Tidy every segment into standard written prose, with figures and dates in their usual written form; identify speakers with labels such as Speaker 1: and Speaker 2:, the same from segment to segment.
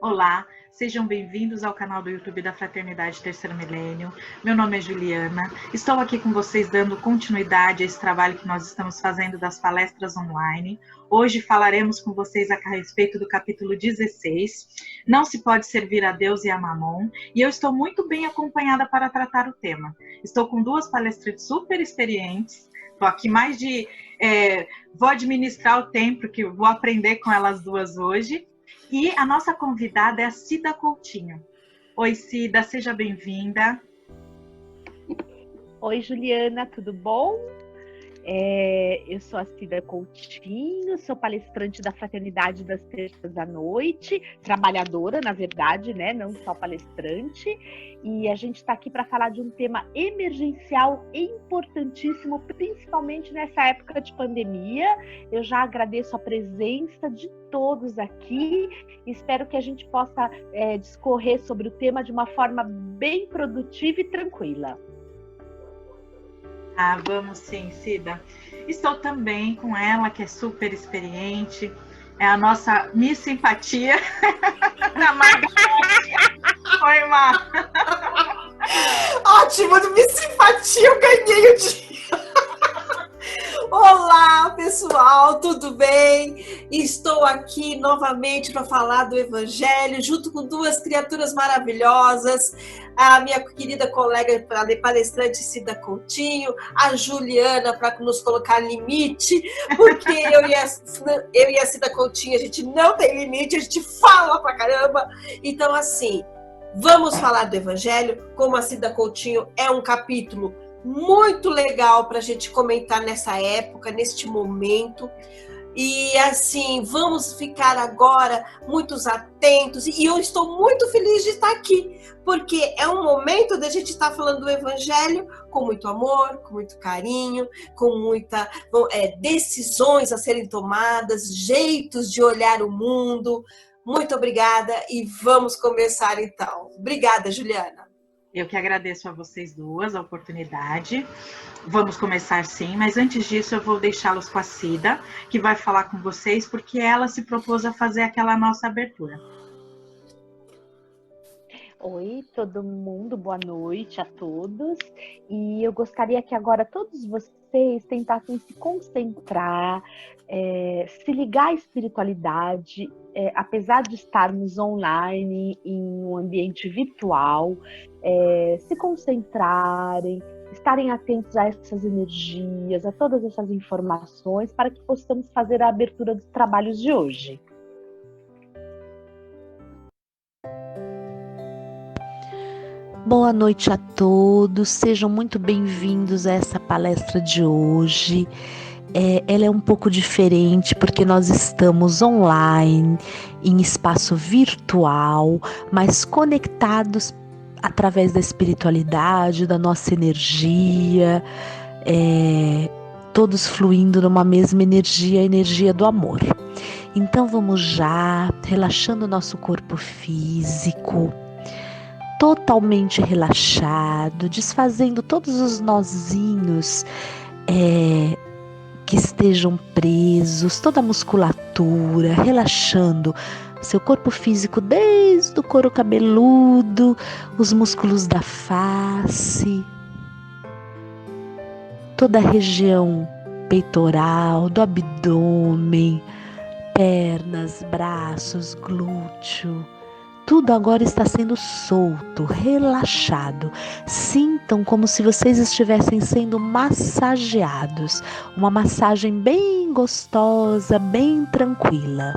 Speaker 1: Olá, sejam bem-vindos ao canal do YouTube da Fraternidade Terceiro Milênio. Meu nome é Juliana, estou aqui com vocês dando continuidade a esse trabalho que nós estamos fazendo das palestras online. Hoje falaremos com vocês a respeito do capítulo 16, Não se pode servir a Deus e a Mamon, e eu estou muito bem acompanhada para tratar o tema. Estou com duas palestrantes super experientes, estou aqui vou administrar o tempo, que vou aprender com elas duas hoje. E a nossa convidada é a Cida Coutinho. Oi, Cida, seja bem-vinda.
Speaker 2: Oi, Juliana, tudo bom? Eu sou a Cida Coutinho, sou palestrante da Fraternidade das Terças à Noite, trabalhadora, na verdade, né? Não só palestrante. E a gente está aqui para falar de um tema emergencial importantíssimo, principalmente nessa época de pandemia. Eu já agradeço a presença de todos aqui. Espero que a gente possa discorrer sobre o tema de uma forma bem produtiva e tranquila.
Speaker 1: Vamos sim, Cida. Estou também com ela, que é super experiente, é a nossa Miss Simpatia, a Margarete. Oi, Mar.
Speaker 3: Ótimo, Miss Simpatia, eu ganhei o dia. Olá, pessoal, tudo bem? Estou aqui novamente para falar do Evangelho, junto com duas criaturas maravilhosas, a minha querida colega palestrante Cida Coutinho, a Juliana, para nos colocar limite, porque eu e a Cida Coutinho, a gente não tem limite, a gente fala pra caramba. Então, assim, vamos falar do Evangelho, como a Cida Coutinho é um capítulo muito legal para a gente comentar nessa época, neste momento. E assim, vamos ficar agora muito atentos. E eu estou muito feliz de estar aqui, porque é um momento da gente estar falando do Evangelho com muito amor, com muito carinho, com muitas decisões a serem tomadas, jeitos de olhar o mundo. Muito obrigada e vamos começar então. Obrigada, Juliana.
Speaker 1: Eu que agradeço a vocês duas a oportunidade. Vamos começar sim, mas antes disso eu vou deixá-los com a Cida, que vai falar com vocês, porque ela se propôs a fazer aquela nossa abertura.
Speaker 2: Oi, todo mundo, boa noite a todos. E eu gostaria que agora todos vocês tentassem se concentrar, se ligar à espiritualidade, apesar de estarmos online, em um ambiente virtual, se concentrarem, estarem atentos a essas energias, a todas essas informações, para que possamos fazer a abertura dos trabalhos de hoje.
Speaker 4: Boa noite a todos, sejam muito bem-vindos a essa palestra de hoje. Ela é um pouco diferente porque nós estamos online, em espaço virtual, mas conectados através da espiritualidade, da nossa energia, todos fluindo numa mesma energia, a energia do amor. Então vamos já, relaxando o nosso corpo físico, totalmente relaxado, desfazendo todos os nozinhos que estejam presos, toda a musculatura, relaxando seu corpo físico desde o couro cabeludo, os músculos da face, toda a região peitoral, do abdômen, pernas, braços, glúteo. Tudo agora está sendo solto, relaxado. Sintam como se vocês estivessem sendo massageados. Uma massagem bem gostosa, bem tranquila.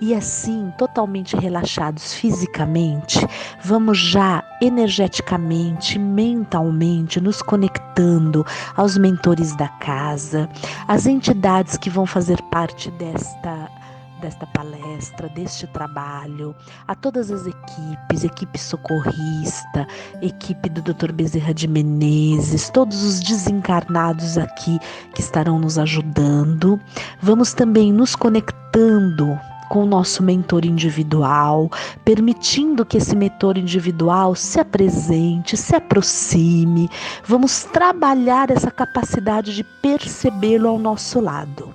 Speaker 4: E assim, totalmente relaxados fisicamente, vamos já energeticamente, mentalmente, nos conectando aos mentores da casa, às entidades que vão fazer parte desta palestra, deste trabalho, a todas as equipes, equipe socorrista, equipe do Dr. Bezerra de Menezes, todos os desencarnados aqui que estarão nos ajudando. Vamos também nos conectando com o nosso mentor individual, permitindo que esse mentor individual se apresente, se aproxime. Vamos trabalhar essa capacidade de percebê-lo ao nosso lado.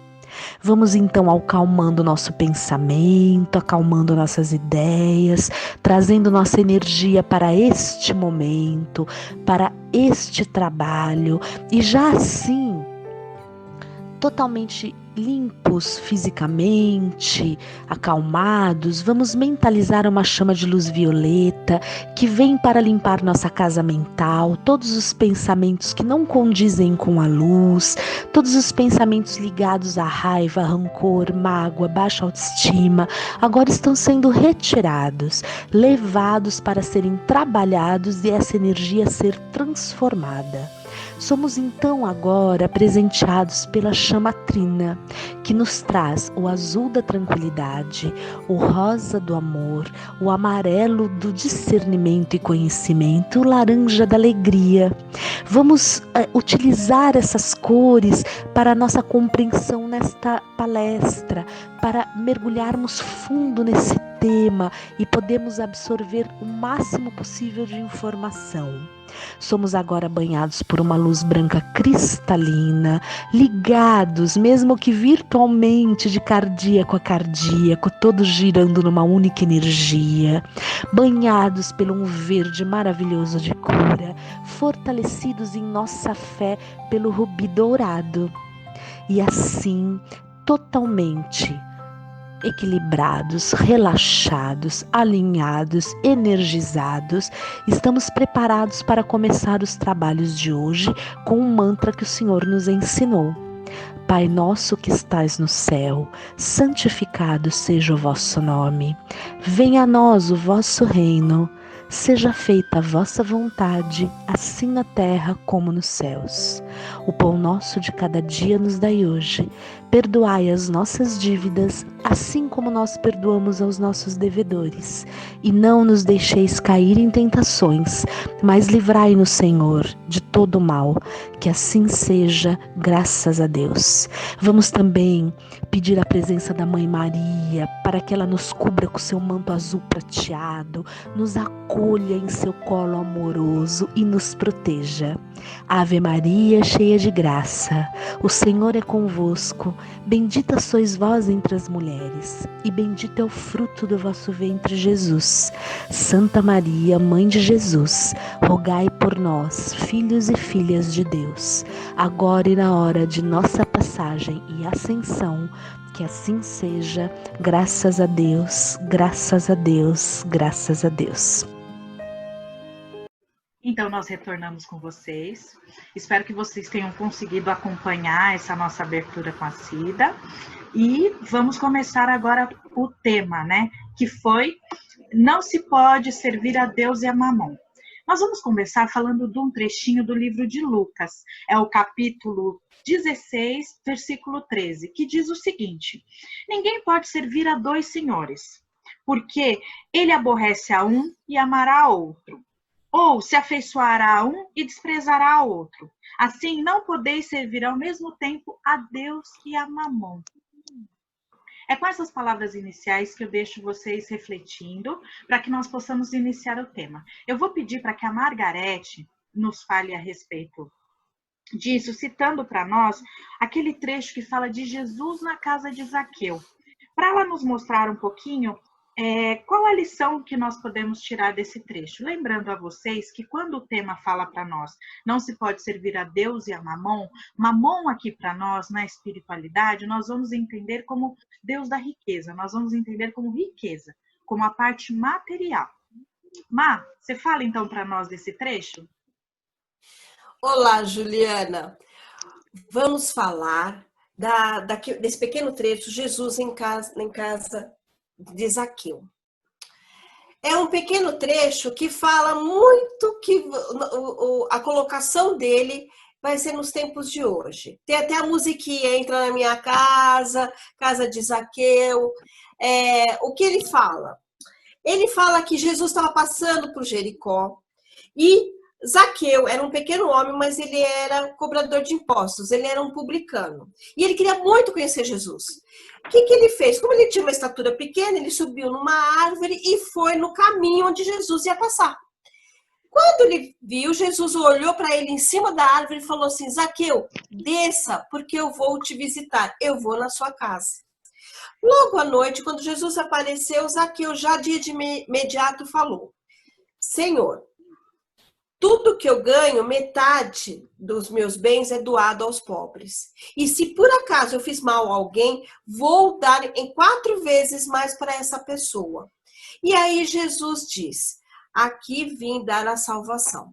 Speaker 4: Vamos então acalmando nosso pensamento, acalmando nossas ideias, trazendo nossa energia para este momento, para este trabalho, e já assim, totalmente limpos fisicamente, acalmados, vamos mentalizar uma chama de luz violeta que vem para limpar nossa casa mental, todos os pensamentos que não condizem com a luz, todos os pensamentos ligados à raiva, rancor, mágoa, baixa autoestima, agora estão sendo retirados, levados para serem trabalhados e essa energia ser transformada. Somos então agora presenteados pela chama trina, que nos traz o azul da tranquilidade, o rosa do amor, o amarelo do discernimento e conhecimento, o laranja da alegria. Vamos utilizar essas cores para a nossa compreensão nesta palestra, para mergulharmos fundo nesse tema e podemos absorver o máximo possível de informação. Somos agora banhados por uma luz branca cristalina, ligados, mesmo que virtualmente, de cardíaco a cardíaco, todos girando numa única energia, banhados pelo um verde maravilhoso de cura, fortalecidos em nossa fé pelo rubi dourado. E assim, totalmente equilibrados, relaxados, alinhados, energizados, estamos preparados para começar os trabalhos de hoje com um mantra que o Senhor nos ensinou. Pai nosso que estais no céu, santificado seja o vosso nome. Venha a nós o vosso reino. Seja feita a vossa vontade, assim na terra como nos céus. O pão nosso de cada dia nos dai hoje. Perdoai as nossas dívidas, assim como nós perdoamos aos nossos devedores. E não nos deixeis cair em tentações, mas livrai-nos, Senhor, de todo mal. Que assim seja, graças a Deus. Vamos também pedir a presença da Mãe Maria, para que ela nos cubra com seu manto azul prateado, nos acolha em seu colo amoroso e nos proteja. Ave Maria, cheia de graça, o Senhor é convosco. Bendita sois vós entre as mulheres, e bendito é o fruto do vosso ventre, Jesus. Santa Maria, Mãe de Jesus, rogai por nós, filhos e filhas de Deus, agora e na hora de nossa passagem e ascensão. Que assim seja, graças a Deus, graças a Deus, graças a Deus.
Speaker 1: Então, nós retornamos com vocês. Espero que vocês tenham conseguido acompanhar essa nossa abertura com a Cida. E vamos começar agora o tema, né? Que foi: não se pode servir a Deus e a Mamon. Nós vamos começar falando de um trechinho do livro de Lucas. É o capítulo 16, versículo 13, que diz o seguinte: ninguém pode servir a dois senhores, porque ele aborrece a um e amará a outro, ou se afeiçoará a um e desprezará a outro. Assim, não podeis servir ao mesmo tempo a Deus e a Mamon. É com essas palavras iniciais que eu deixo vocês refletindo para que nós possamos iniciar o tema. Eu vou pedir para que a Margarete nos fale a respeito disso, citando para nós aquele trecho que fala de Jesus na casa de Zaqueu. Para ela nos mostrar um pouquinho qual a lição que nós podemos tirar desse trecho? Lembrando a vocês que quando o tema fala para nós, não se pode servir a Deus e a Mamon, Mamon aqui para nós, na espiritualidade, nós vamos entender como Deus da riqueza, nós vamos entender como riqueza, como a parte material. Má, você fala então para nós desse trecho?
Speaker 3: Olá, Juliana. Vamos falar desse pequeno trecho, Jesus em casa de Zaqueu. É um pequeno trecho que fala muito que a colocação dele vai ser nos tempos de hoje. Tem até a musiquinha, entra na minha casa, casa de Zaqueu. O que ele fala? Ele fala que Jesus estava passando por Jericó e Zaqueu era um pequeno homem, mas ele era cobrador de impostos, ele era um publicano. E ele queria muito conhecer Jesus. O que ele fez? Como ele tinha uma estatura pequena, ele subiu numa árvore e foi no caminho onde Jesus ia passar. Quando ele viu, Jesus olhou para ele em cima da árvore e falou assim: Zaqueu, desça, porque eu vou te visitar, eu vou na sua casa. Logo à noite, quando Jesus apareceu, Zaqueu já de imediato falou: Senhor, tudo que eu ganho, metade dos meus bens é doado aos pobres. E se por acaso eu fiz mal a alguém, vou dar em 4 vezes mais para essa pessoa. E aí Jesus diz: aqui vim dar a salvação.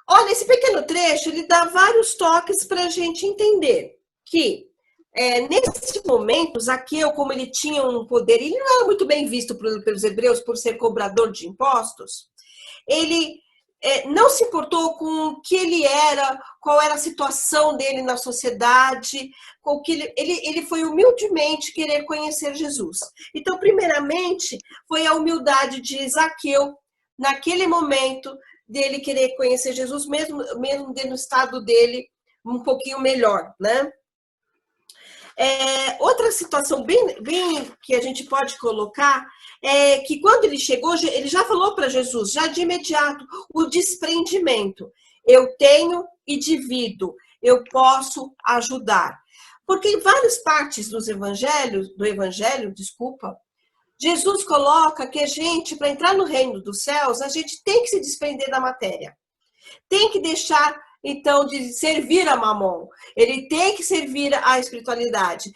Speaker 3: Olha, esse pequeno trecho, ele dá vários toques para a gente entender que nesse momento, Zaqueu, como ele tinha um poder, ele não era muito bem visto pelos hebreus por ser cobrador de impostos, ele não se importou com o que ele era, qual era a situação dele na sociedade, com que ele foi humildemente querer conhecer Jesus. Então, primeiramente, foi a humildade de Zaqueu, naquele momento, dele querer conhecer Jesus, mesmo no estado dele um pouquinho melhor, né? Outra situação bem que a gente pode colocar é que quando ele chegou, ele já falou para Jesus, já de imediato, o desprendimento. Eu tenho e divido, eu posso ajudar. Porque em várias partes do evangelho, Jesus coloca que a gente, para entrar no reino dos céus, a gente tem que se desprender da matéria. Tem que deixar, então, de servir a Mamon. Ele tem que servir à espiritualidade.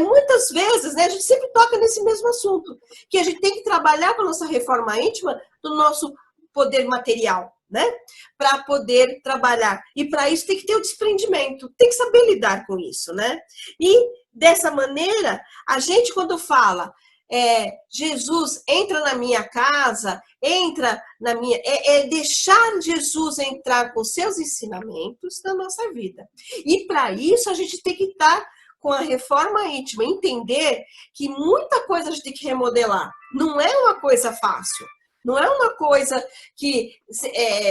Speaker 3: Muitas vezes, né, a gente sempre toca nesse mesmo assunto, que a gente tem que trabalhar com a nossa reforma íntima do nosso poder material, né? Para poder trabalhar. E para isso tem que ter o desprendimento, tem que saber lidar com isso, né? E dessa maneira, a gente quando fala Jesus entra na minha casa, entra na minha... deixar Jesus entrar com seus ensinamentos na nossa vida. E para isso a gente tem que estar com a reforma íntima, entender que muita coisa a gente tem que remodelar. Não é uma coisa fácil. Não é uma coisa que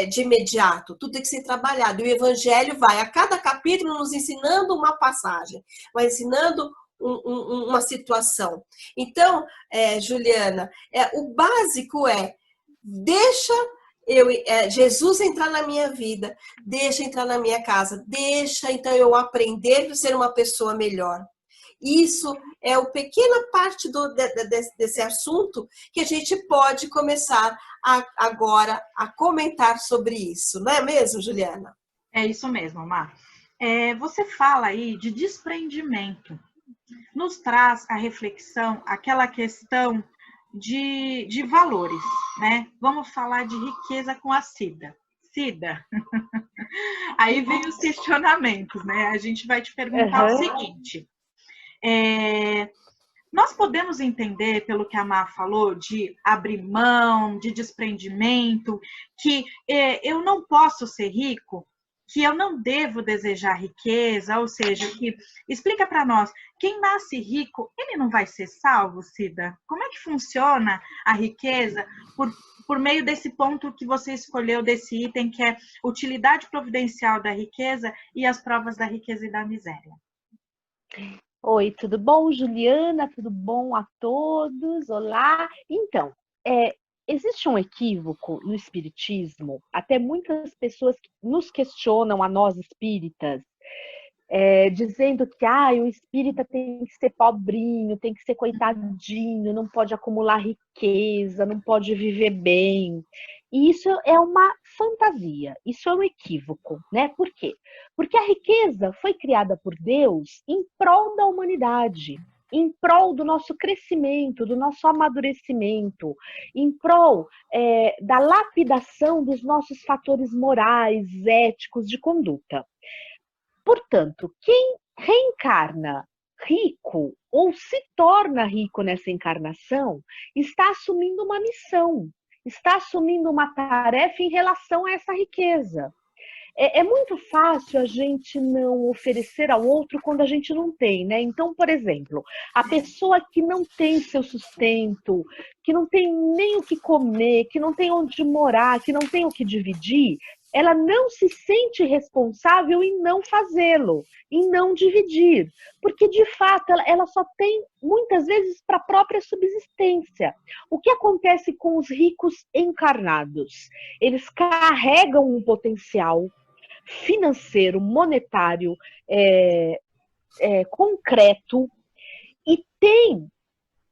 Speaker 3: de imediato, tudo tem que ser trabalhado. E o Evangelho vai a cada capítulo nos ensinando uma passagem, vai ensinando uma situação. Então, Juliana, o básico deixa Jesus entrar na minha vida, deixa entrar na minha casa, deixa então eu aprender a ser uma pessoa melhor. Isso é uma pequena parte desse assunto que a gente pode começar agora a comentar sobre isso, não é mesmo, Juliana?
Speaker 1: É isso mesmo, Mar. Você fala aí de desprendimento. Nos traz a reflexão, aquela questão de valores, né? Vamos falar de riqueza com a Cida. Cida, aí vem os questionamentos, né? A gente vai te perguntar o seguinte. Nós podemos entender, pelo que a Mar falou, de abrir mão, de desprendimento, que eu não posso ser rico, que eu não devo desejar riqueza, ou seja, que explica para nós, quem nasce rico, ele não vai ser salvo, Cida? Como é que funciona a riqueza por meio desse ponto que você escolheu, desse item, que é utilidade providencial da riqueza e as provas da riqueza e da miséria?
Speaker 2: Oi, tudo bom, Juliana? Tudo bom a todos? Olá! Então, existe um equívoco no espiritismo, até muitas pessoas nos questionam, a nós espíritas, dizendo que o espírita tem que ser pobrinho, tem que ser coitadinho, não pode acumular riqueza, não pode viver bem. E isso é uma fantasia, isso é um equívoco, né? Por quê? Porque a riqueza foi criada por Deus em prol da humanidade, em prol do nosso crescimento, do nosso amadurecimento, em prol da lapidação dos nossos fatores morais, éticos, de conduta. Portanto, quem reencarna rico ou se torna rico nessa encarnação está assumindo uma missão, está assumindo uma tarefa em relação a essa riqueza. É muito fácil a gente não oferecer ao outro quando a gente não tem, né? Então, por exemplo, a pessoa que não tem seu sustento, que não tem nem o que comer, que não tem onde morar, que não tem o que dividir, ela não se sente responsável em não fazê-lo, em não dividir, porque de fato ela só tem muitas vezes para a própria subsistência. O que acontece com os ricos encarnados? Eles carregam um potencial financeiro, monetário, concreto, e tem,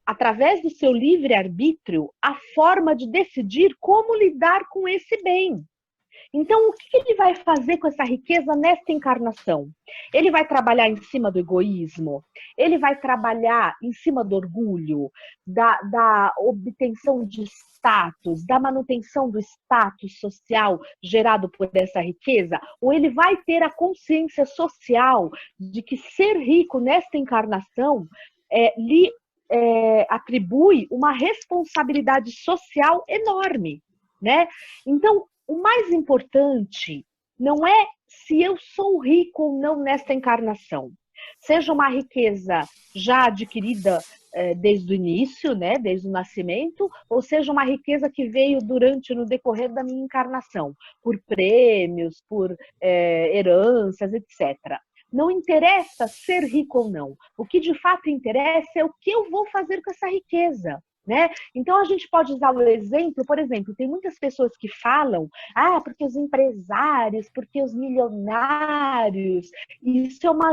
Speaker 2: através do seu livre-arbítrio, a forma de decidir como lidar com esse bem. Então, o que ele vai fazer com essa riqueza nesta encarnação? Ele vai trabalhar em cima do egoísmo? Ele vai trabalhar em cima do orgulho, da obtenção de status, da manutenção do status social gerado por essa riqueza? Ou ele vai ter a consciência social de que ser rico nesta encarnação lhe atribui uma responsabilidade social enorme, né? Então, o mais importante não é se eu sou rico ou não nesta encarnação. Seja uma riqueza já adquirida desde o início, né, desde o nascimento, ou seja uma riqueza que veio no decorrer da minha encarnação, por prêmios, por heranças, etc. Não interessa ser rico ou não. O que de fato interessa é o que eu vou fazer com essa riqueza. Né? Então a gente pode usar o exemplo, por exemplo, tem muitas pessoas que falam, porque os empresários, porque os milionários, isso é uma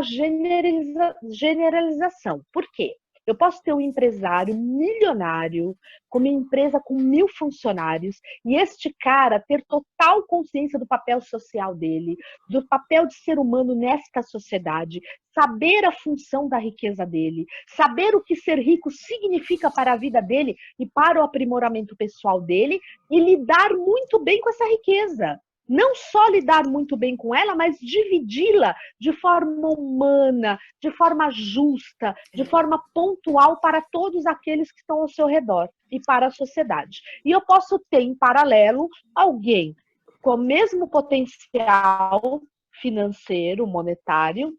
Speaker 2: generalização. Por quê? Eu posso ter um empresário milionário, com uma empresa com 1000 funcionários, e este cara ter total consciência do papel social dele, do papel de ser humano nesta sociedade, saber a função da riqueza dele, saber o que ser rico significa para a vida dele e para o aprimoramento pessoal dele, e lidar muito bem com essa riqueza. Não só lidar muito bem com ela, mas dividi-la de forma humana, de forma justa, de forma pontual para todos aqueles que estão ao seu redor e para a sociedade. E eu posso ter, em paralelo, alguém com o mesmo potencial financeiro, monetário,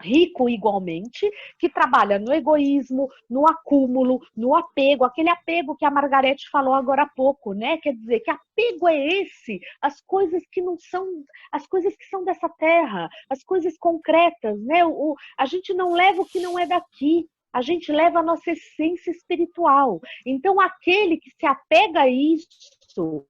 Speaker 2: rico igualmente, que trabalha no egoísmo, no acúmulo, no apego, aquele apego que a Margarete falou agora há pouco, né? Quer dizer, que apego é esse? As coisas que não são, as coisas que são dessa terra, as coisas concretas, né? A gente não leva o que não é daqui, a gente leva a nossa essência espiritual. Então, aquele que se apega a isso,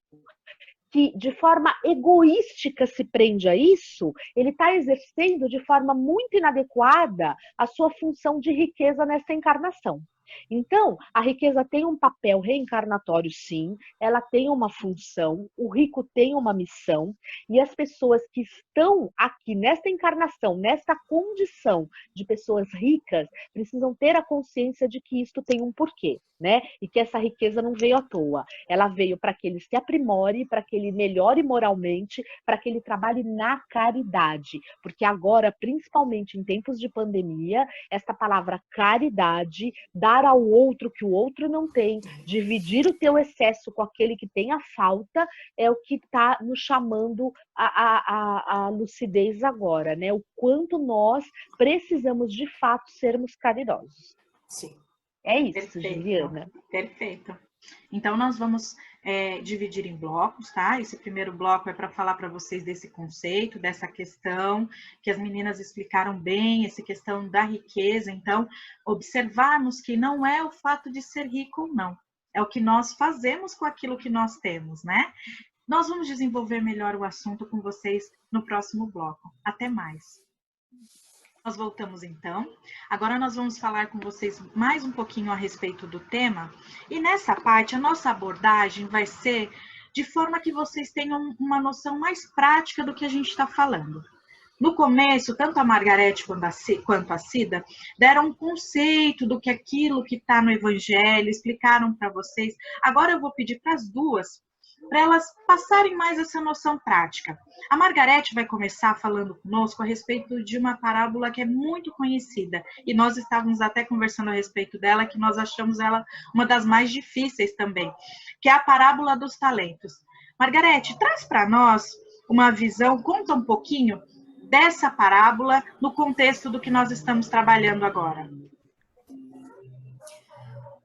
Speaker 2: que de forma egoística se prende a isso, ele está exercendo de forma muito inadequada a sua função de riqueza nessa encarnação. Então, a riqueza tem um papel reencarnatório, sim, ela tem uma função, o rico tem uma missão, e as pessoas que estão aqui nesta encarnação, nesta condição de pessoas ricas, precisam ter a consciência de que isto tem um porquê, né? E que essa riqueza não veio à toa. Ela veio para que ele se aprimore, para que ele melhore moralmente, para que ele trabalhe na caridade. Porque agora, principalmente em tempos de pandemia, esta palavra caridade, dar ao outro que o outro não tem, dividir o teu excesso com aquele que tem a falta, é o que está nos chamando a lucidez agora, né? O quanto nós precisamos de fato sermos caridosos.
Speaker 3: Sim.
Speaker 2: É isso,
Speaker 1: Perfeito,
Speaker 2: Juliana.
Speaker 1: Perfeito. Então, nós vamos dividir em blocos, tá? Esse primeiro bloco é para falar para vocês desse conceito, dessa questão, que as meninas explicaram bem, essa questão da riqueza. Então, observarmos que não é o fato de ser rico ou não, é o que nós fazemos com aquilo que nós temos, né? Nós vamos desenvolver melhor o assunto com vocês no próximo bloco. Até mais. Nós voltamos então. Agora nós vamos falar com vocês mais um pouquinho a respeito do tema. E nessa parte, a nossa abordagem vai ser de forma que vocês tenham uma noção mais prática do que a gente está falando. No começo, tanto a Margarete quanto a Cida deram um conceito do que aquilo que está no Evangelho, explicaram para vocês. Agora eu vou pedir para as duas, para elas passarem mais essa noção prática. A Margarete vai começar falando conosco a respeito de uma parábola que é muito conhecida, e nós estávamos até conversando a respeito dela, que nós achamos ela uma das mais difíceis também, que é a parábola dos talentos. Margarete, traz para nós uma visão, conta um pouquinho dessa parábola no contexto do que nós estamos trabalhando agora.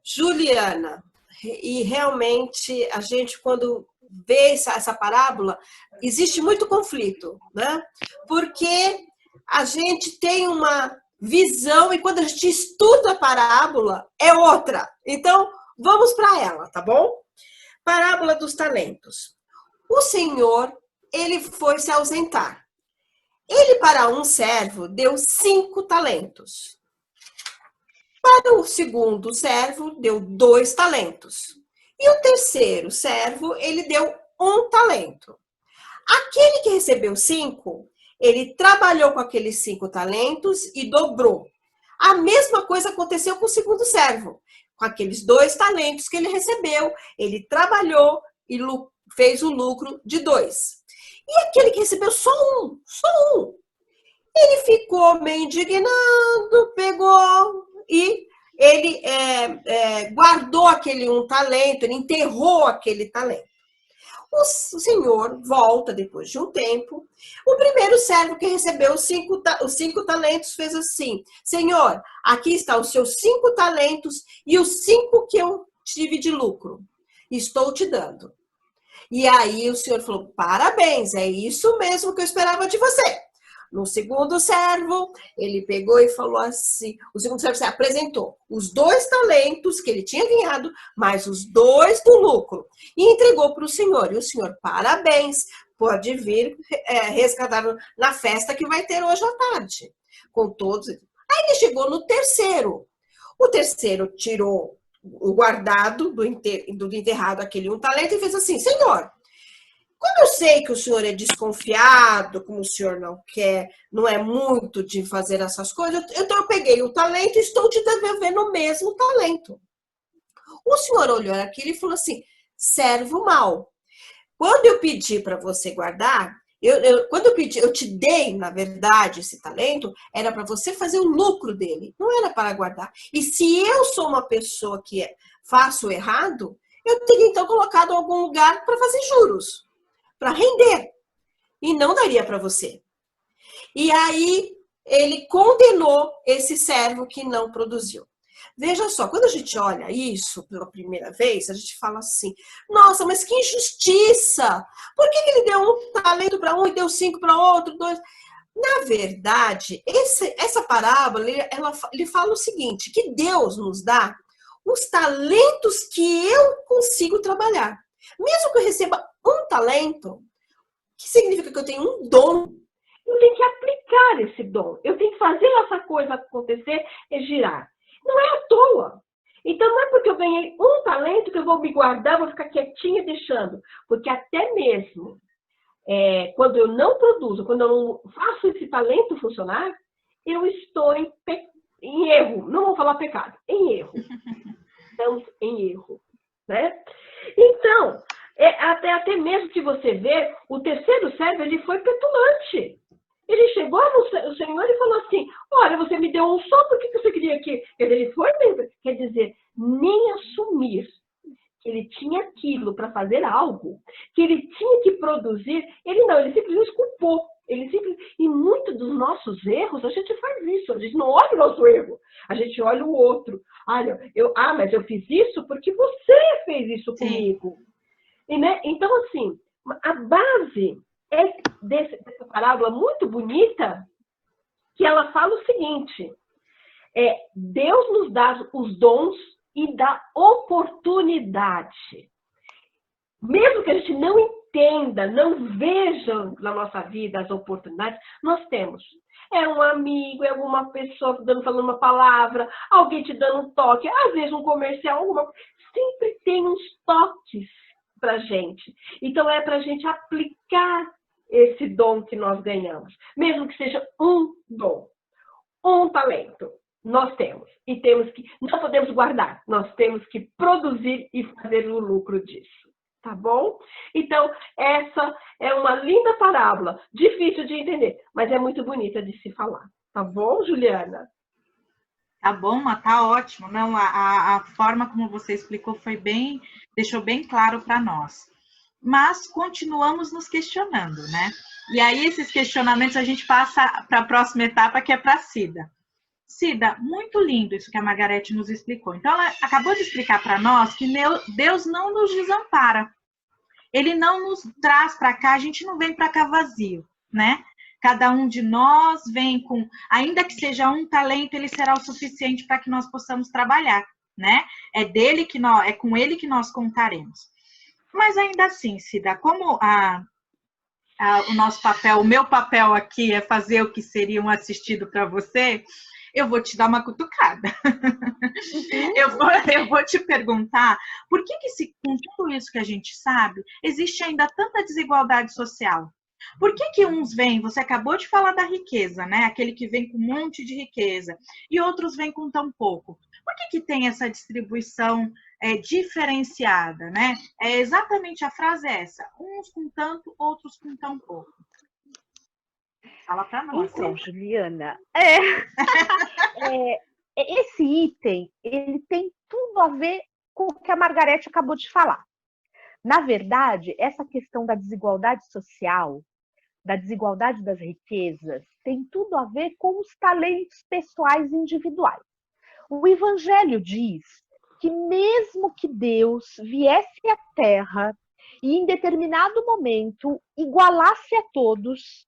Speaker 3: Juliana, e realmente a gente, quando vê essa parábola, existe muito conflito, né? Porque a gente tem uma visão e quando a gente estuda a parábola, é outra. Então, vamos para ela, tá bom? Parábola dos talentos. O Senhor, ele foi se ausentar. Ele, para um servo, deu 5 talentos. Para o segundo servo, deu 2 talentos. E o terceiro servo, ele deu 1 talento. Aquele que recebeu 5, ele trabalhou com aqueles 5 talentos e dobrou. A mesma coisa aconteceu com o segundo servo. Com aqueles 2 talentos que ele recebeu, ele trabalhou e fez o lucro de 2. E aquele que recebeu só um, ele ficou meio indignado, pegou e ele guardou aquele 1 talento, ele enterrou aquele talento. O senhor volta depois de um tempo. O primeiro servo que recebeu os 5 talentos fez assim: Senhor, aqui está os seus 5 talentos e os 5 que eu tive de lucro. Estou te dando. E aí o senhor falou: parabéns, é isso mesmo que eu esperava de você. No segundo servo, ele pegou e falou assim, o segundo servo se apresentou os 2 talentos que ele tinha ganhado, mais os 2 do lucro, e entregou para o senhor. E o senhor, parabéns, pode vir resgatar na festa que vai ter hoje à tarde. Com todos. Aí ele chegou no terceiro. O terceiro tirou o guardado do enterrado, aquele 1 talento, e fez assim: Senhor, como eu sei que o senhor é desconfiado, como o senhor não é muito de fazer essas coisas, então eu peguei o talento e estou te devendo o mesmo talento. O senhor olhou aquilo e falou assim: servo mau, quando eu pedi para você guardar, quando eu pedi, eu te dei, na verdade, esse talento, era para você fazer o lucro dele, não era para guardar. E se eu sou uma pessoa que faço errado, eu teria então colocado em algum lugar para fazer juros, para render, e não daria para você. E aí ele condenou esse servo que não produziu. Veja só, quando a gente olha isso pela primeira vez, a gente fala assim: nossa, mas que injustiça! Por que ele deu 1 talento para um e deu 5 para outro, 2? Na verdade, essa parábola, ele fala o seguinte, que Deus nos dá os talentos que eu consigo trabalhar. Mesmo que eu receba 1 talento, que significa que eu tenho um dom, eu tenho que aplicar esse dom. Eu tenho que fazer essa coisa acontecer e girar. Não é à toa. Então, não é porque eu ganhei 1 talento que eu vou me guardar, vou ficar quietinha deixando. Porque até mesmo quando eu não produzo, quando eu não faço esse talento funcionar, eu estou em erro. Não vou falar pecado, em erro. Estamos em erro, né? Então, até mesmo que você vê, o terceiro servo, ele foi petulante. Ele chegou no Senhor e falou assim: olha, você me deu 1 só, por que você queria que... Ele foi, quer dizer, nem assumir que ele tinha aquilo para fazer algo, que ele tinha que produzir, ele simplesmente culpou. E muitos dos nossos erros, a gente faz isso, a gente não olha o nosso erro, a gente olha o outro. Olha, mas eu fiz isso porque você fez isso comigo. E, né? Então, assim, a base dessa parábola muito bonita, que ela fala o seguinte: Deus nos dá os dons e dá oportunidade. Mesmo que a gente não entenda, não veja na nossa vida as oportunidades, nós temos. É um amigo, é alguma pessoa falando uma palavra, alguém te dando um toque, às vezes um comercial, sempre tem uns toques para gente. Então é para a gente aplicar esse dom que nós ganhamos, mesmo que seja um dom, 1 talento. Nós temos. E não podemos guardar. Nós temos que produzir e fazer o lucro disso. Tá bom? Então, essa é uma linda parábola. Difícil de entender, mas é muito bonita de se falar. Tá bom, Juliana?
Speaker 1: Tá bom, tá ótimo. Não, a forma como você explicou deixou bem claro para nós. Mas continuamos nos questionando, né? E aí, esses questionamentos, a gente passa para a próxima etapa, que é para a Cida. Cida, muito lindo isso que a Margarete nos explicou. Então, ela acabou de explicar para nós que Deus não nos desampara. ele não nos traz para cá, a gente não vem para cá vazio, né? Cada um de nós vem com, ainda que seja um talento, ele será o suficiente para que nós possamos trabalhar, né? É com ele que nós contaremos. Mas ainda assim, Cida, como o nosso papel, o meu papel aqui é fazer o que seria um assistido para você, eu vou te dar uma cutucada. Eu vou te perguntar por que com tudo isso que a gente sabe, existe ainda tanta desigualdade social? Por que uns vêm, você acabou de falar da riqueza, né? Aquele que vem com um monte de riqueza, e outros vêm com tão pouco. Por que tem essa distribuição diferenciada, né? Exatamente a frase é essa, uns com tanto, outros com tão pouco. Fala para nós.
Speaker 2: Então, Juliana, esse item, ele tem tudo a ver com o que a Margarete acabou de falar. Na verdade, essa questão da desigualdade social, da desigualdade das riquezas, tem tudo a ver com os talentos pessoais individuais. O Evangelho diz que mesmo que Deus viesse à Terra e em determinado momento igualasse a todos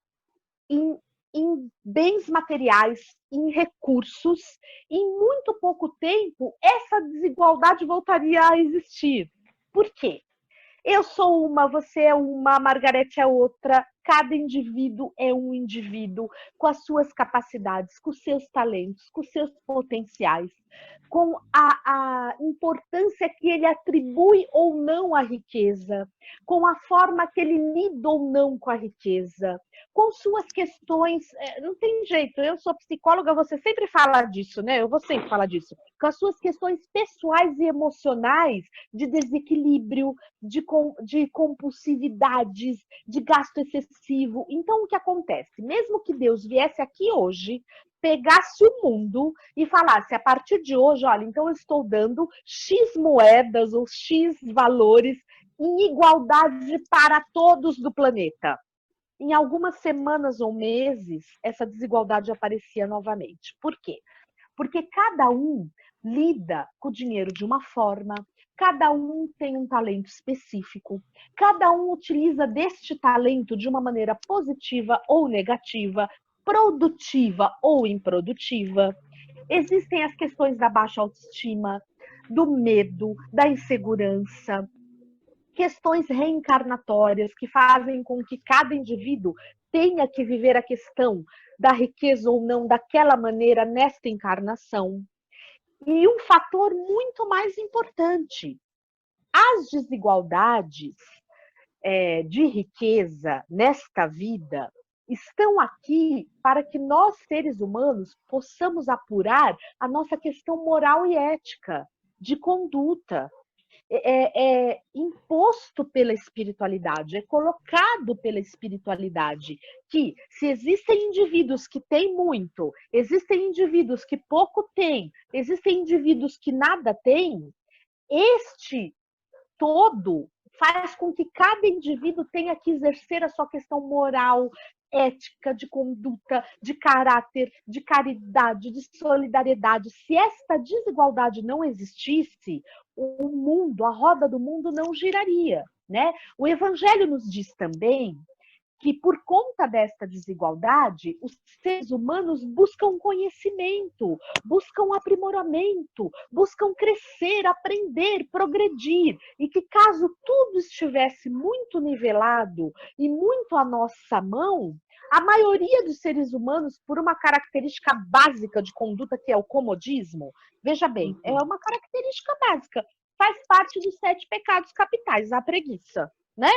Speaker 2: em bens materiais, em recursos, em muito pouco tempo, essa desigualdade voltaria a existir. Por quê? Eu sou uma, você é uma, a Margarete é outra. Cada indivíduo é um indivíduo com as suas capacidades, com os seus talentos, com os seus potenciais, com a importância que ele atribui ou não à riqueza, com a forma que ele lida ou não com a riqueza, com suas questões, não tem jeito, eu sou psicóloga, você sempre fala disso, né? Eu vou sempre falar disso, com as suas questões pessoais e emocionais de desequilíbrio, de compulsividades, de gasto excessivo. Então, o que acontece? Mesmo que Deus viesse aqui hoje, pegasse o mundo e falasse, a partir de hoje, olha, então eu estou dando X moedas ou X valores em igualdade para todos do planeta. Em algumas semanas ou meses, essa desigualdade aparecia novamente. Por quê? Porque cada um lida com o dinheiro de uma forma, cada um tem um talento específico, cada um utiliza deste talento de uma maneira positiva ou negativa, produtiva ou improdutiva. Existem as questões da baixa autoestima, do medo, da insegurança, questões reencarnatórias que fazem com que cada indivíduo tenha que viver a questão da riqueza ou não daquela maneira nesta encarnação. E um fator muito mais importante, as desigualdades de riqueza nesta vida estão aqui para que nós, seres humanos, possamos apurar a nossa questão moral e ética, de conduta. É imposto pela espiritualidade, é colocado pela espiritualidade, que se existem indivíduos que têm muito, existem indivíduos que pouco têm, existem indivíduos que nada têm, este todo faz com que cada indivíduo tenha que exercer a sua questão moral, ética, de conduta, de caráter, de caridade, de solidariedade. Se esta desigualdade não existisse, o mundo, a roda do mundo não giraria, né? O Evangelho nos diz também que por conta desta desigualdade, os seres humanos buscam conhecimento, buscam aprimoramento, buscam crescer, aprender, progredir, e que caso tudo estivesse muito nivelado e muito à nossa mão, a maioria dos seres humanos, por uma característica básica de conduta que é o comodismo, veja bem, é uma característica básica, faz parte dos 7 pecados capitais, a preguiça, né?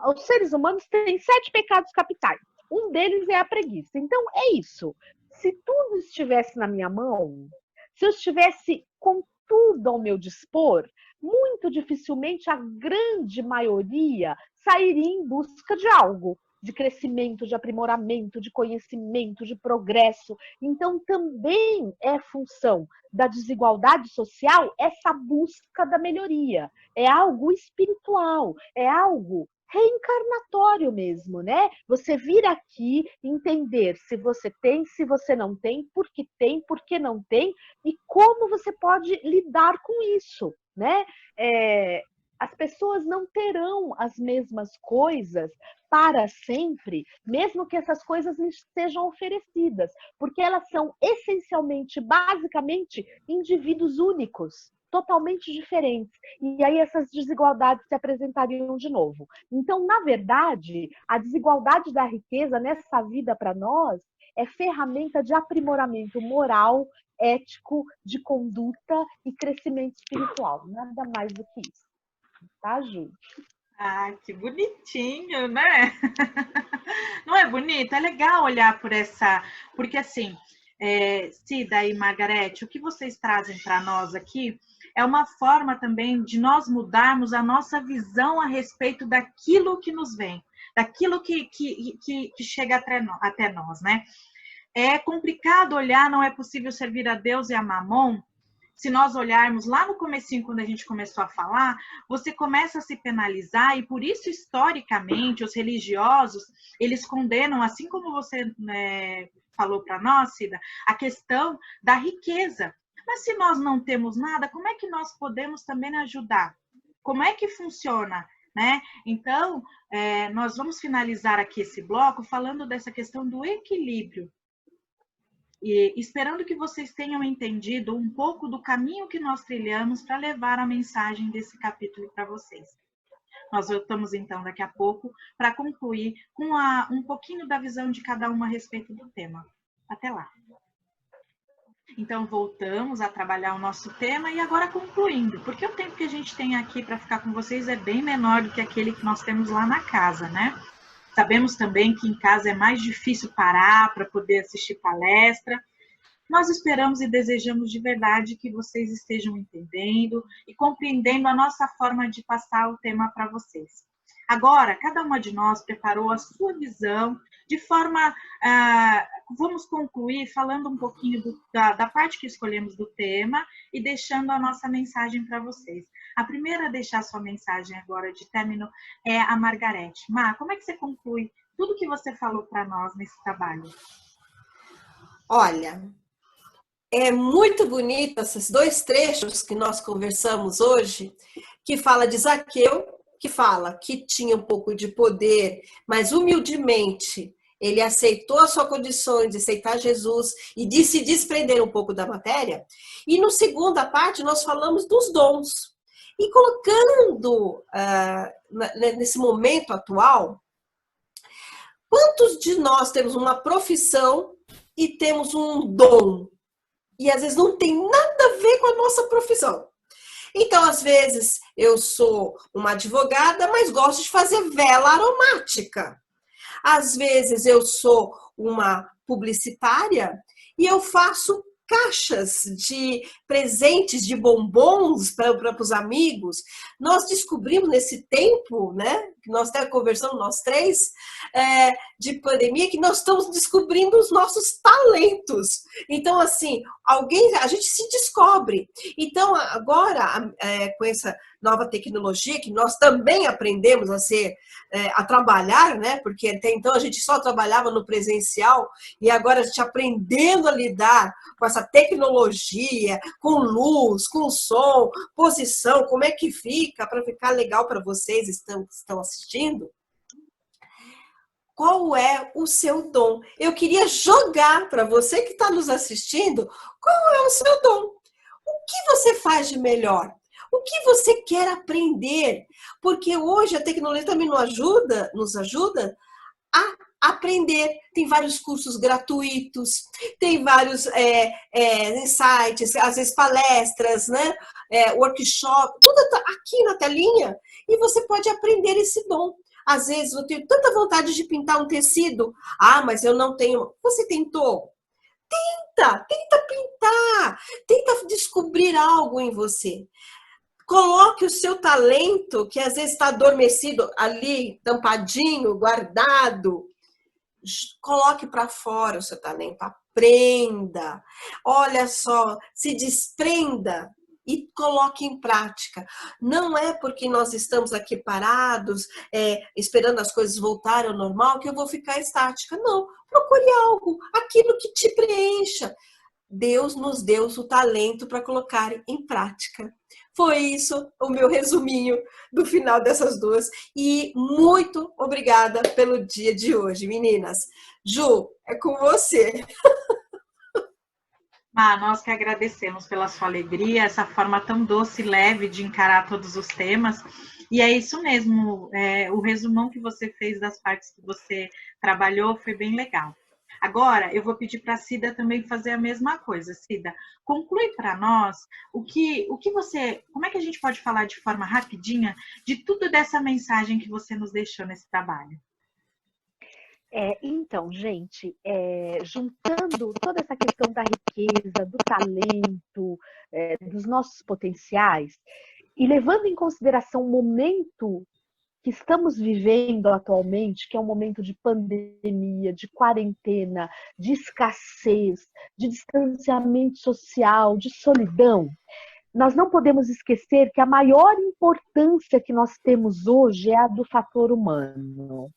Speaker 2: Os seres humanos têm 7 pecados capitais. Um deles é a preguiça. Então, é isso. Se tudo estivesse na minha mão, se eu estivesse com tudo ao meu dispor, muito dificilmente a grande maioria sairia em busca de algo, de crescimento, de aprimoramento, de conhecimento, de progresso. Então, também é função da desigualdade social essa busca da melhoria. É algo espiritual, é algo reencarnatório mesmo, né? Você vir aqui entender se você tem, se você não tem, por que não tem e como você pode lidar com isso, né? As pessoas não terão as mesmas coisas para sempre, mesmo que essas coisas lhes sejam oferecidas, porque elas são essencialmente, basicamente, indivíduos únicos, totalmente diferentes. E aí essas desigualdades se apresentariam de novo. Então, na verdade, a desigualdade da riqueza nessa vida para nós é ferramenta de aprimoramento moral, ético, de conduta e crescimento espiritual. Nada mais do que isso. Tá, Ju?
Speaker 1: Ah, que bonitinho, né? Não é bonito? É legal olhar por essa... Porque, assim, Cida e Margarete, o que vocês trazem para nós aqui é uma forma também de nós mudarmos a nossa visão a respeito daquilo que nos vem, daquilo que chega até nós, né? É complicado olhar, não é possível servir a Deus e a Mamon. Se nós olharmos lá no comecinho, quando a gente começou a falar, você começa a se penalizar e por isso, historicamente, os religiosos, eles condenam, assim como você falou para nós, Cida, a questão da riqueza. Mas se nós não temos nada, como é que nós podemos também ajudar? Como é que funciona? Né? Então, nós vamos finalizar aqui esse bloco falando dessa questão do equilíbrio. E esperando que vocês tenham entendido um pouco do caminho que nós trilhamos para levar a mensagem desse capítulo para vocês. Nós voltamos então daqui a pouco para concluir com um pouquinho da visão de cada uma a respeito do tema. Até lá. Então voltamos a trabalhar o nosso tema e agora concluindo, porque o tempo que a gente tem aqui para ficar com vocês é bem menor do que aquele que nós temos lá na casa, né? Sabemos também que em casa é mais difícil parar para poder assistir palestra. Nós esperamos e desejamos de verdade que vocês estejam entendendo e compreendendo a nossa forma de passar o tema para vocês. Agora, cada uma de nós preparou a sua visão de forma... vamos concluir falando um pouquinho da parte que escolhemos do tema e deixando a nossa mensagem para vocês. A primeira a deixar sua mensagem agora de término é a Margarete. Mar, como é que você conclui tudo que você falou para nós nesse trabalho?
Speaker 3: Olha, é muito bonito esses dois trechos que nós conversamos hoje, que fala de Zaqueu, que fala que tinha um pouco de poder, mas humildemente ele aceitou a sua condição de aceitar Jesus e de se desprender um pouco da matéria. E no segunda parte nós falamos dos dons. E colocando nesse momento atual, quantos de nós temos uma profissão e temos um dom? E às vezes não tem nada a ver com a nossa profissão. Então, às vezes, eu sou uma advogada, mas gosto de fazer vela aromática. Às vezes, eu sou uma publicitária e eu faço caixas de presentes, de bombons para os amigos. Nós descobrimos nesse tempo, né, que nós até conversamos, nós três, de pandemia, que nós estamos descobrindo os nossos talentos. Então, assim, a gente se descobre. Então, agora, com essa nova tecnologia, que nós também aprendemos a trabalhar, né? Porque até então a gente só trabalhava no presencial e agora a gente aprendendo a lidar com essa tecnologia, com luz, com som, posição, como é que fica para ficar legal para vocês que estão assistindo. Qual é o seu dom? Eu queria jogar para você que está nos assistindo, qual é o seu dom? O que você faz de melhor? O que você quer aprender? Porque hoje a tecnologia também nos ajuda a aprender. Tem vários cursos gratuitos, tem vários insights, às vezes palestras, né? Workshop, tudo está aqui na telinha e você pode aprender esse dom. Às vezes eu tenho tanta vontade de pintar um tecido, mas eu não tenho. Você tentou? Tenta pintar, tenta descobrir algo em você. Coloque o seu talento, que às vezes está adormecido ali, tampadinho, guardado. Coloque para fora o seu talento, aprenda. Olha só, se desprenda e coloque em prática. Não é porque nós estamos aqui parados, esperando as coisas voltarem ao normal, que eu vou ficar estática. Não, procure algo, aquilo que te preencha. Deus nos deu o talento para colocar em prática. Foi isso o meu resuminho do final dessas duas. E muito obrigada pelo dia de hoje, meninas. Ju, é com você.
Speaker 1: Nós que agradecemos pela sua alegria, essa forma tão doce e leve de encarar todos os temas. E é isso mesmo, o resumão que você fez das partes que você trabalhou foi bem legal. Agora, eu vou pedir para a Cida também fazer a mesma coisa. Cida, conclui para nós como é que a gente pode falar de forma rapidinha de tudo dessa mensagem que você nos deixou nesse trabalho?
Speaker 2: Então, gente, juntando toda essa questão da riqueza, do talento, dos nossos potenciais, e levando em consideração o momento que estamos vivendo atualmente, que é um momento de pandemia, de quarentena, de escassez, de distanciamento social, de solidão, nós não podemos esquecer que a maior importância que nós temos hoje é a do fator humano.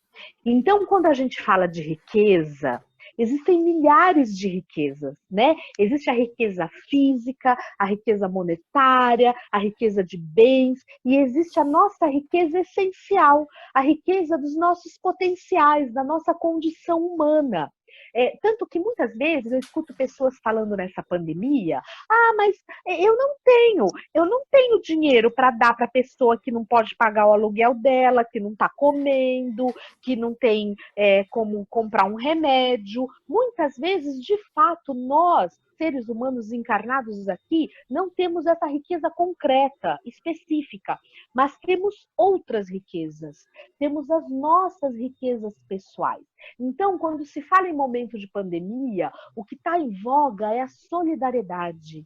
Speaker 2: Então, quando a gente fala de riqueza, existem milhares de riquezas, né? Existe a riqueza física, a riqueza monetária, a riqueza de bens, e existe a nossa riqueza essencial, a riqueza dos nossos potenciais, da nossa condição humana. Tanto que muitas vezes eu escuto pessoas falando nessa pandemia, mas eu não tenho dinheiro para dar para a pessoa que não pode pagar o aluguel dela, que não está comendo, que não tem como comprar um remédio. Muitas vezes, de fato, nós, seres humanos encarnados aqui, não temos essa riqueza concreta, específica, mas temos outras riquezas, temos as nossas riquezas pessoais. Então, quando se fala em momento de pandemia, o que está em voga é a solidariedade,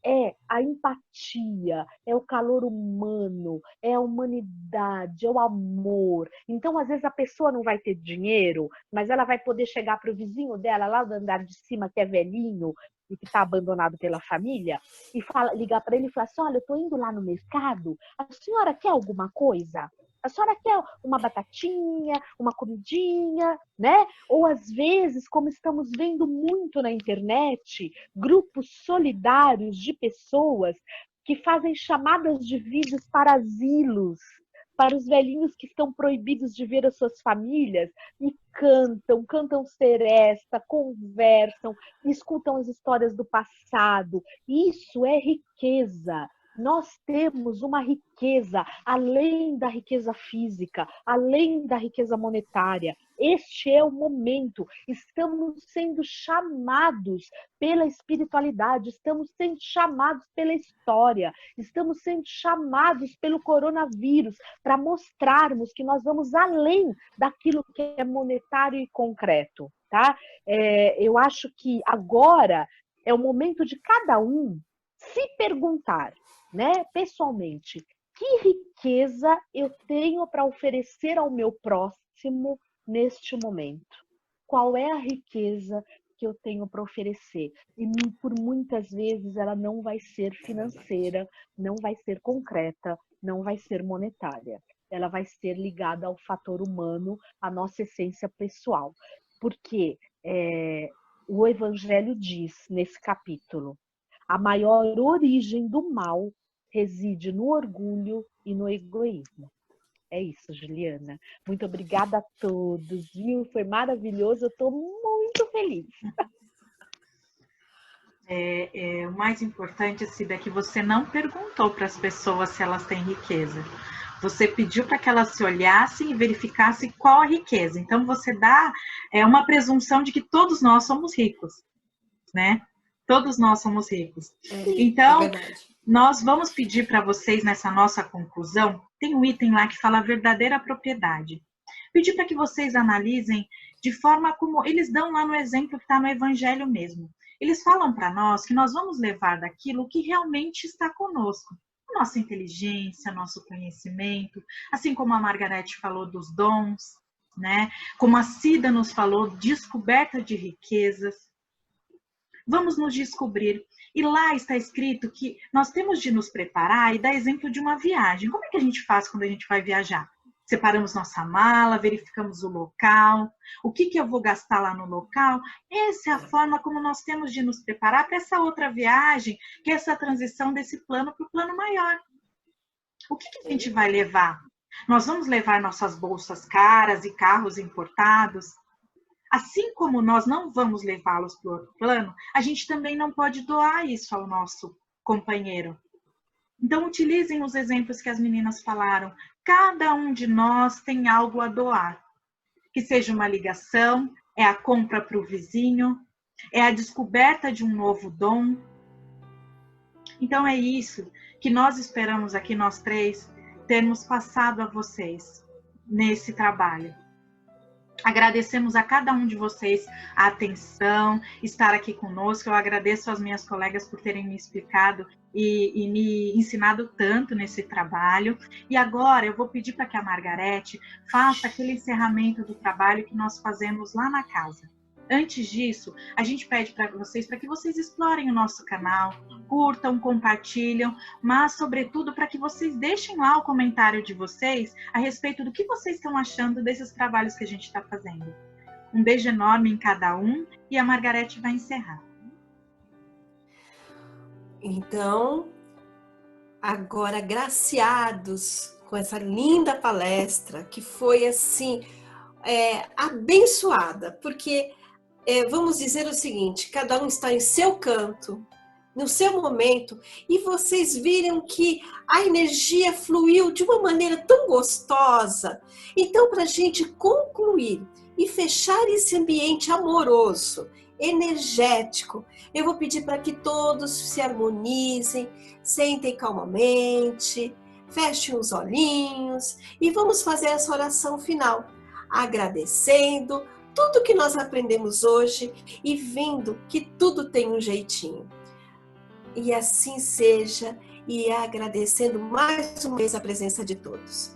Speaker 2: é a empatia, é o calor humano, é a humanidade, é o amor. Então, às vezes, a pessoa não vai ter dinheiro, mas ela vai poder chegar para o vizinho dela, lá do andar de cima, que é velhinho e que está abandonado pela família, e ligar para ele e falar assim: olha, eu estou indo lá no mercado, a senhora quer alguma coisa? A senhora quer uma batatinha, uma comidinha, né? Ou às vezes, como estamos vendo muito na internet, grupos solidários de pessoas que fazem chamadas de vídeos para asilos, para os velhinhos que estão proibidos de ver as suas famílias, e cantam seresta, conversam, escutam as histórias do passado. Isso é riqueza. Nós temos uma riqueza além da riqueza física, além da riqueza monetária. Este é o momento. Estamos sendo chamados pela espiritualidade, estamos sendo chamados pela história, estamos sendo chamados pelo coronavírus para mostrarmos que nós vamos além daquilo que é monetário e concreto, tá? Eu acho que agora é o momento de cada um se perguntar, né, pessoalmente, que riqueza eu tenho para oferecer ao meu próximo neste momento? Qual é a riqueza que eu tenho para oferecer? E por muitas vezes ela não vai ser financeira, não vai ser concreta, não vai ser monetária. Ela vai ser ligada ao fator humano, à nossa essência pessoal. Porque o Evangelho diz nesse capítulo: a maior origem do mal reside no orgulho e no egoísmo. É isso, Juliana. Muito obrigada a todos, viu? Foi maravilhoso, eu estou muito feliz.
Speaker 1: O mais importante, Cida, é que você não perguntou para as pessoas se elas têm riqueza. Você pediu para que elas se olhassem e verificassem qual a riqueza. Então, você dá uma presunção de que todos nós somos ricos, né? Todos nós somos ricos. Então, nós vamos pedir para vocês, nessa nossa conclusão, tem um item lá que fala verdadeira propriedade. Pedir para que vocês analisem de forma como eles dão lá no exemplo que está no Evangelho mesmo. Eles falam para nós que nós vamos levar daquilo que realmente está conosco. Nossa inteligência, nosso conhecimento, assim como a Margarete falou dos dons, né? Como a Cida nos falou, descoberta de riquezas. Vamos nos descobrir. E lá está escrito que nós temos de nos preparar e dar exemplo de uma viagem. Como é que a gente faz quando a gente vai viajar? Separamos nossa mala, verificamos o local, o que eu vou gastar lá no local. Essa é a forma como nós temos de nos preparar para essa outra viagem, que é essa transição desse plano para o plano maior. O que a gente vai levar? Nós vamos levar nossas bolsas caras e carros importados? Assim como nós não vamos levá-los para o outro plano, a gente também não pode doar isso ao nosso companheiro. Então, utilizem os exemplos que as meninas falaram. Cada um de nós tem algo a doar. Que seja uma ligação, é a compra para o vizinho, é a descoberta de um novo dom. Então, é isso que nós esperamos aqui, nós três, termos passado a vocês nesse trabalho. Agradecemos a cada um de vocês a atenção, estar aqui conosco. Eu agradeço às minhas colegas por terem me explicado e me ensinado tanto nesse trabalho. E agora eu vou pedir para que a Margarete faça aquele encerramento do trabalho que nós fazemos lá na casa. Antes disso, a gente pede para que vocês explorem o nosso canal, curtam, compartilham, mas, sobretudo, para que vocês deixem lá o comentário de vocês a respeito do que vocês estão achando desses trabalhos que a gente está fazendo. Um beijo enorme em cada um e a Margarete vai encerrar.
Speaker 3: Então, agora, agraciados com essa linda palestra, que foi, assim, abençoada, porque... vamos dizer o seguinte, cada um está em seu canto, no seu momento, e vocês viram que a energia fluiu de uma maneira tão gostosa. Então, para a gente concluir e fechar esse ambiente amoroso, energético, eu vou pedir para que todos se harmonizem, sentem calmamente, fechem os olhinhos e vamos fazer essa oração final, agradecendo tudo que nós aprendemos hoje e vendo que tudo tem um jeitinho. E assim seja, e agradecendo mais uma vez a presença de todos.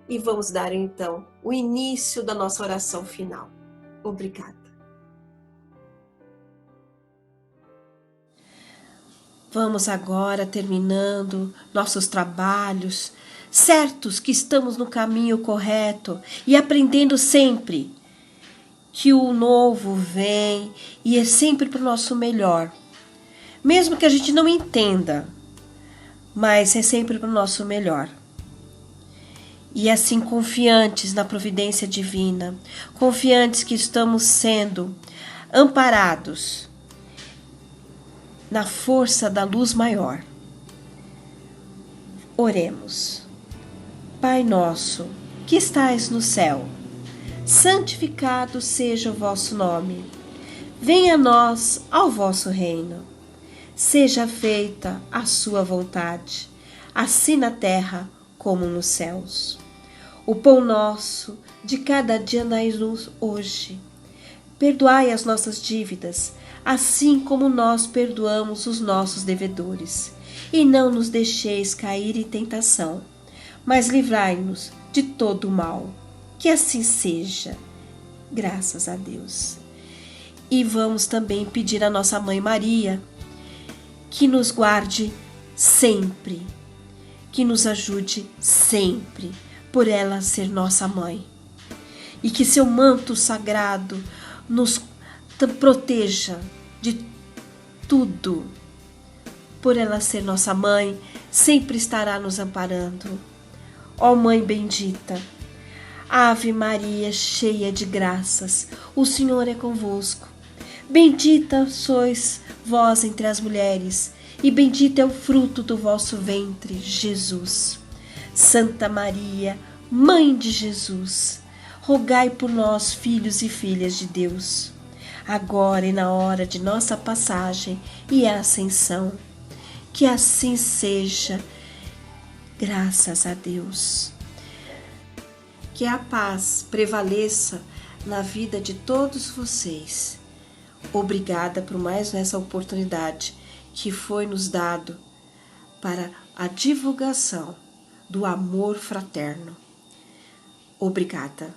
Speaker 3: E vamos dar então o início da nossa oração final. Obrigada. Vamos agora terminando nossos trabalhos, certos que estamos no caminho correto e aprendendo sempre que o novo vem e é sempre para o nosso melhor. Mesmo que a gente não entenda, mas é sempre para o nosso melhor. E assim, confiantes na providência divina, confiantes que estamos sendo amparados na força da luz maior. Oremos. Pai nosso, que estais no céu, santificado seja o vosso nome. Venha a nós ao vosso reino. Seja feita a sua vontade, assim na terra como nos céus. O pão nosso de cada dia dai-nos hoje. Perdoai as nossas dívidas, assim como nós perdoamos os nossos devedores. E não nos deixeis cair em tentação, mas livrai-nos de todo o mal. Que assim seja, graças a Deus. E vamos também pedir à nossa Mãe Maria que nos guarde sempre, que nos ajude sempre, por ela ser nossa mãe. E que seu manto sagrado nos proteja de tudo. Por ela ser nossa mãe, sempre estará nos amparando. Ó Mãe bendita, Ave Maria, cheia de graças, o Senhor é convosco. Bendita sois vós entre as mulheres, e bendito é o fruto do vosso ventre, Jesus. Santa Maria, Mãe de Jesus, rogai por nós, filhos e filhas de Deus, agora e na hora de nossa passagem e ascensão. Que assim seja, graças a Deus. Que a paz prevaleça na vida de todos vocês. Obrigada por mais essa oportunidade que foi nos dado para a divulgação do amor fraterno. Obrigada.